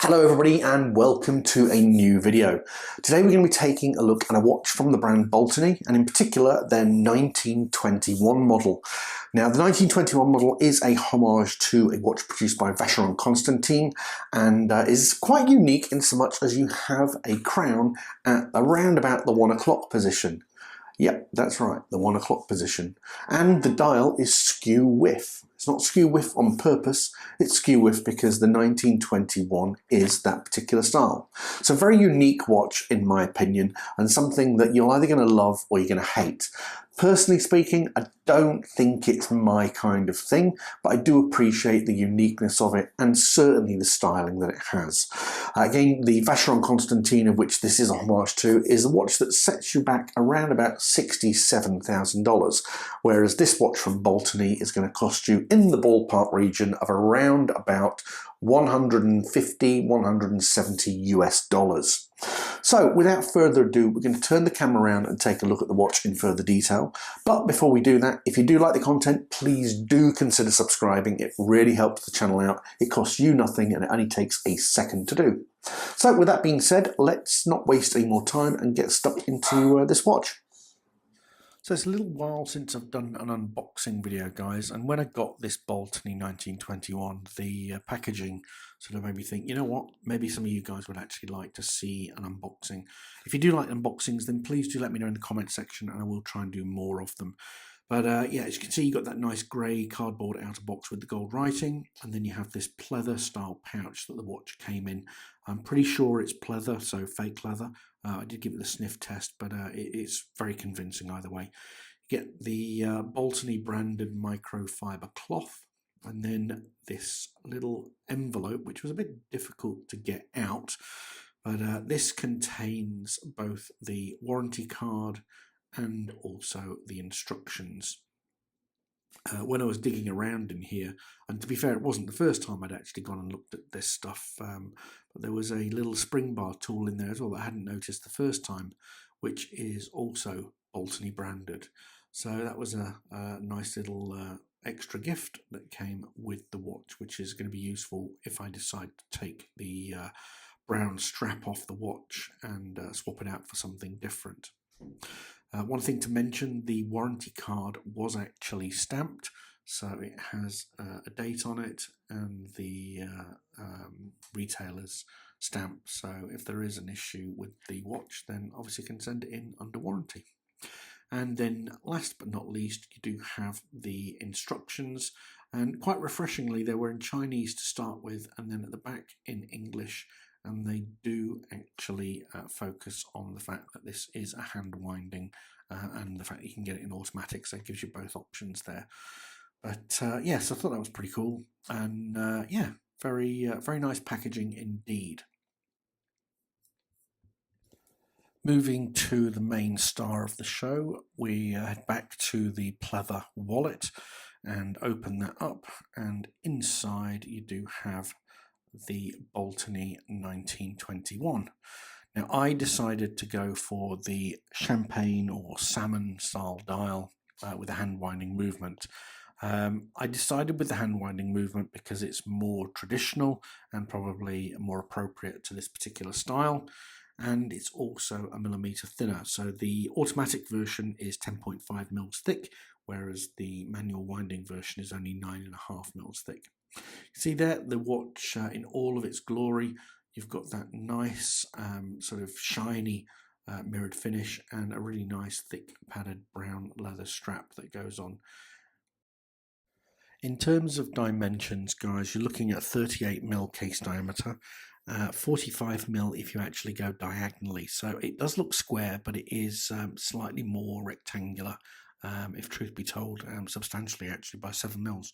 Hello everybody and welcome to a new video. Today we're going to be taking a look at a watch from the brand Baltany, and in particular their 1921 model. Now the 1921 model is a homage to a watch produced by Vacheron Constantin and is quite unique in so much as you have a crown at around about the 1 o'clock position. Yep, that's right, the 1 o'clock position. And the dial is skew whiff. It's not skew whiff on purpose, it's skew whiff because the 1921 is that particular style. So a very unique watch in my opinion, and something that you're either going to love or you're going to hate. Personally speaking, I don't think it's my kind of thing, but I do appreciate the uniqueness of it and certainly the styling that it has. Again, the Vacheron Constantin, of which this is a homage to, is a watch that sets you back around about $67,000, whereas this watch from Baltany is going to cost you in the ballpark region of around about 150, 170 US dollars. So without further ado, we're going to turn the camera around and take a look at the watch in further detail. But before we do that, if you do like the content, please do consider subscribing. It really helps the channel out. It costs you nothing and it only takes a second to do. So with that being said, let's not waste any more time and get stuck into this watch. So it's a little while since I've done an unboxing video, guys, and when I got this Baltany 1921, the packaging sort of made me think, you know what, maybe some of you guys would actually like to see an unboxing. If you do like unboxings, then please do let me know in the comment section and I will try and do more of them. But yeah, as you can see, you've got that nice grey cardboard outer box with the gold writing, and then you have this pleather style pouch that the watch came in. I'm pretty sure it's pleather, so fake leather. I did give it the sniff test, but it's very convincing either way. You get the Baltany branded microfiber cloth, and then this little envelope, which was a bit difficult to get out, but this contains both the warranty card and also the instructions. When I was digging around in here, and to be fair, it wasn't the first time I'd actually gone and looked at this stuff, but there was a little spring bar tool in there as well that I hadn't noticed the first time, which is also Baltany branded. So that was a nice little extra gift that came with the watch, which is going to be useful if I decide to take the brown strap off the watch and swap it out for something different. One thing to mention, the warranty card was actually stamped, so it has a date on it and the retailer's stamp, so if there is an issue with the watch, then obviously you can send it in under warranty. And then last but not least, you do have the instructions, and quite refreshingly they were in Chinese to start with and then at the back in English. And they do actually focus on the fact that this is a hand winding and the fact that you can get it in automatic, so it gives you both options there. But yes, I thought that was pretty cool, and yeah, very nice packaging indeed. Moving to the main star of the show, we head back to the pleather wallet and open that up, and inside you do have the Baltany 1921. Now I decided to go for the champagne or salmon style dial with a hand winding movement. I decided with the hand winding movement because it's more traditional and probably more appropriate to this particular style, and it's also a millimetre thinner. So the automatic version is 10.5 mils thick, whereas the manual winding version is only 9.5 mils thick. You see there the watch in all of its glory. You've got that nice sort of shiny mirrored finish and a really nice thick padded brown leather strap that goes on. In terms of dimensions, guys, you're looking at 38mm case diameter, 45mm if you actually go diagonally. So it does look square, but it is slightly more rectangular, if truth be told, substantially actually by 7mm.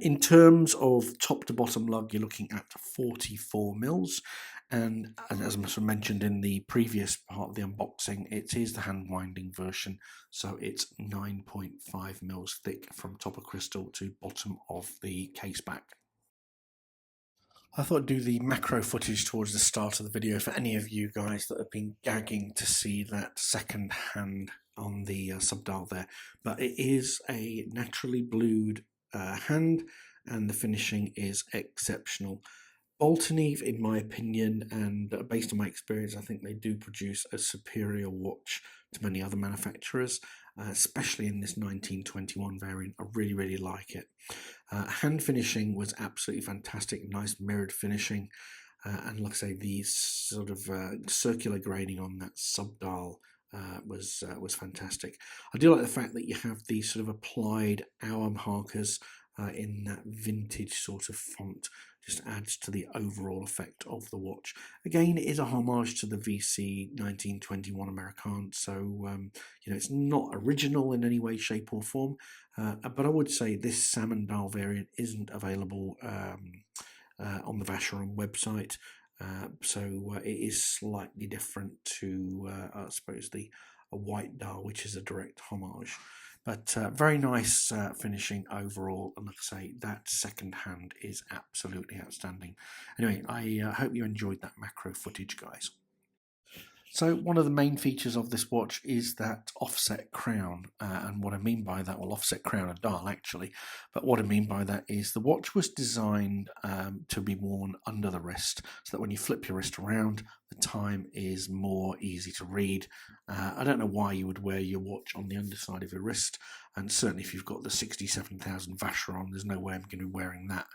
In terms of top to bottom lug, you're looking at 44mm, and as I mentioned in the previous part of the unboxing, it is the hand winding version, so it's 9.5mm thick from top of crystal to bottom of the case back. I thought I'd do the macro footage towards the start of the video for any of you guys that have been gagging to see that second hand on the subdial there, but it is a naturally blued hand and the finishing is exceptional. Baltany, in my opinion, and based on my experience, I think they do produce a superior watch to many other manufacturers, especially in this 1921 variant. I really, really like it. Hand finishing was absolutely fantastic, nice mirrored finishing, and like I say, the sort of circular grading on that subdial was fantastic. I do like the fact that you have these sort of applied hour markers in that vintage sort of font. Just adds to the overall effect of the watch. Again, it is a homage to the VC 1921 American, so you know, it's not original in any way, shape, or form. But I would say this salmon dial variant isn't available on the Vacheron website. So it is slightly different to, I suppose, a white dial, which is a direct homage. But very nice finishing overall, and like I say, that second hand is absolutely outstanding. Anyway, I hope you enjoyed that macro footage, guys. So one of the main features of this watch is that offset crown, and what I mean by that, well, offset crown and dial actually, but what I mean by that is the watch was designed to be worn under the wrist, so that when you flip your wrist around, the time is more easy to read. I don't know why you would wear your watch on the underside of your wrist, and certainly if you've got the 67,000 Vacheron, there's no way I'm going to be wearing that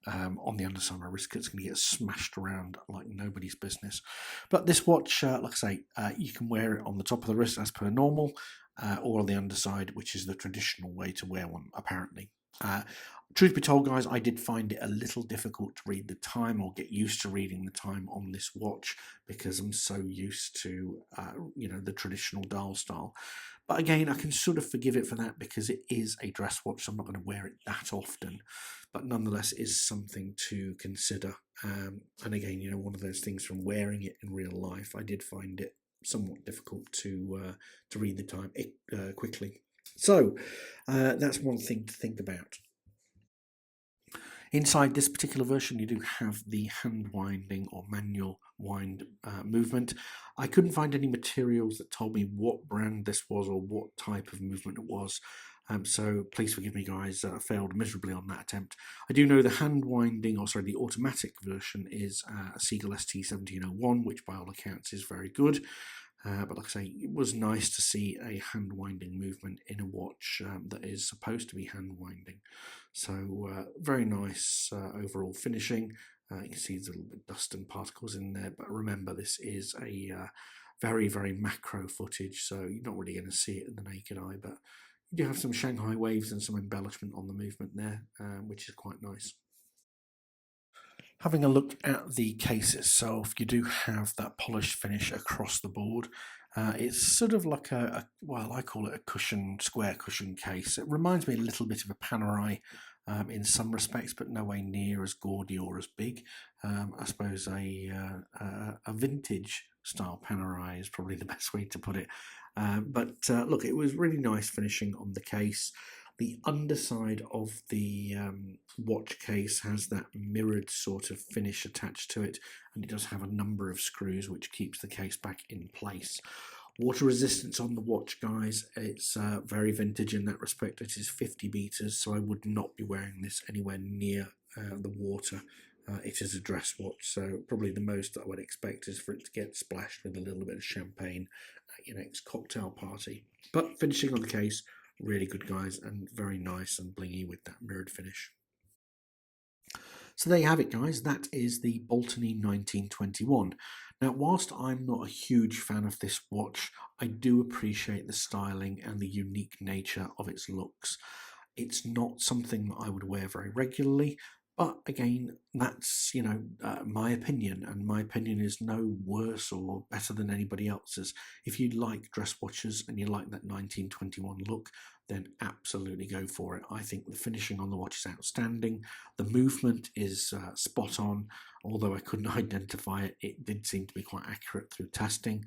on the underside of my wrist, because it's going to get smashed around like nobody's business. But this watch, like I say, you can wear it on the top of the wrist as per normal, or on the underside, which is the traditional way to wear one, apparently. Truth be told, guys, I did find it a little difficult to read the time or get used to reading the time on this watch, because I'm so used to, you know, the traditional dial style. But again, I can sort of forgive it for that, because it is a dress watch, so I'm not going to wear it that often. But nonetheless, it is something to consider. And again, you know, one of those things from wearing it in real life, I did find it somewhat difficult to read the time quickly. So that's one thing to think about. Inside this particular version, you do have the hand winding or manual wind movement. I couldn't find any materials that told me what brand this was or what type of movement it was. So please forgive me, guys. I failed miserably on that attempt. I do know the hand winding, or sorry, the automatic version is a Seagull ST1701, which by all accounts is very good. But like I say, it was nice to see a hand winding movement in a watch that is supposed to be hand winding. So very nice overall finishing. You can see there's a little bit of dust and particles in there, but remember, this is a very, very macro footage, so you're not really going to see it in the naked eye, but you do have some Shanghai waves and some embellishment on the movement there, which is quite nice. Having a look at the case itself, you do have that polished finish across the board. It's sort of like well, I call it a cushion, square cushion case. It reminds me a little bit of a Panerai in some respects, but no way near as gaudy or as big. I suppose a vintage style Panerai is probably the best way to put it. But look, it was really nice finishing on the case. The underside of the watch case has that mirrored sort of finish attached to it, and it does have a number of screws which keeps the case back in place. Water resistance on the watch, guys, it's very vintage in that respect. It is 50 meters, so I would not be wearing this anywhere near the water. It is a dress watch, so probably the most that I would expect is for it to get splashed with a little bit of champagne at your next cocktail party. But finishing on the case, really good, guys, and very nice and blingy with that mirrored finish. So there you have it, guys. That is the Baltany 1921. Now, whilst I'm not a huge fan of this watch, I do appreciate the styling and the unique nature of its looks. It's not something that I would wear very regularly, but again, that's, you know, my opinion, and my opinion is no worse or better than anybody else's. If you like dress watches and you like that 1921 look, then absolutely go for it. I think the finishing on the watch is outstanding. The movement is spot on. Although I couldn't identify it, it did seem to be quite accurate through testing.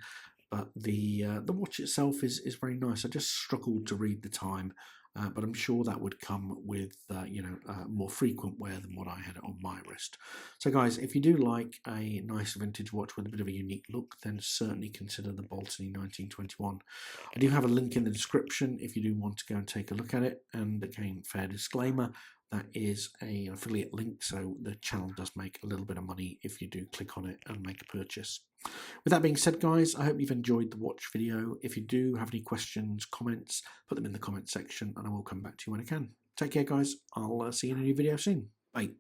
But the watch itself is very nice. I just struggled to read the time. But I'm sure that would come with, you know, more frequent wear than what I had on my wrist. So guys, if you do like a nice vintage watch with a bit of a unique look, then certainly consider the Baltany 1921. I do have a link in the description if you do want to go and take a look at it. And again, fair disclaimer, that is an affiliate link, so the channel does make a little bit of money if you do click on it and make a purchase. With that being said, guys, I hope you've enjoyed the watch video. If you do have any questions, comments, put them in the comment section and I will come back to you when I can. Take care, guys. I'll see you in a new video soon. Bye.